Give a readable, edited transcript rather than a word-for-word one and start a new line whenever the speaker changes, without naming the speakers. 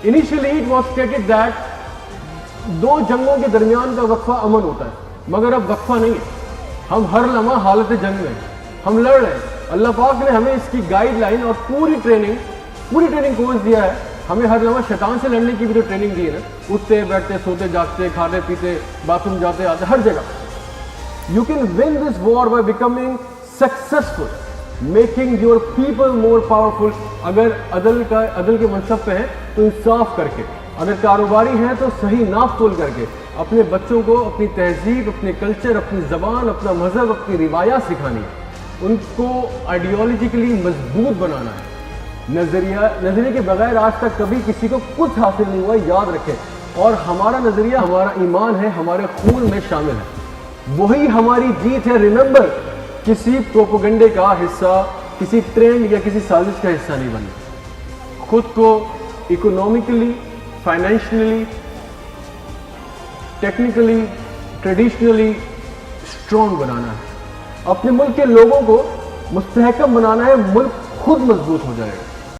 Initially it was stated that दो जंगों के दरमियान का वक्फा अमन होता है, मगर अब वक्फा नहीं है, हम हर लम्हा हालत जंग में हम लड़ रहे हैं। अल्लाह पाक ने हमें इसकी गाइडलाइन और पूरी ट्रेनिंग कोर्स दिया है। हमें हर लम्हा शैतान से लड़ने की भी जो ट्रेनिंग दी है ना, उठते बैठते सोते जागते खाते पीते बाथरूम जाते आते हर जगह। You can win this war by becoming successful, making your people more powerful. अगर अदल के मनसब पे हैं तो इंसाफ करके, अगर कारोबारी हैं तो सही नाप तोल करके, अपने बच्चों को अपनी तहजीब, अपने कल्चर, अपनी ज़बान, अपना मज़हब, अपनी रिवायात सिखानी है, उनको आइडियोलॉजिकली मजबूत बनाना है। नज़रिए के बगैर आज तक कभी किसी को कुछ हासिल नहीं हुआ, याद रखें। और हमारा नज़रिया हमारा ईमान है, हमारे खून में शामिल है, वही हमारी जीत है। रिमेंबर, किसी प्रोपोगंडे का हिस्सा, किसी ट्रेंड या किसी साजिश का हिस्सा नहीं बनना। खुद को economically, financially, technically, traditionally strong बनाना है। अपने मुल्क के लोगों को मुस्तहकम बनाना है, मुल्क खुद मजबूत हो जाएगा।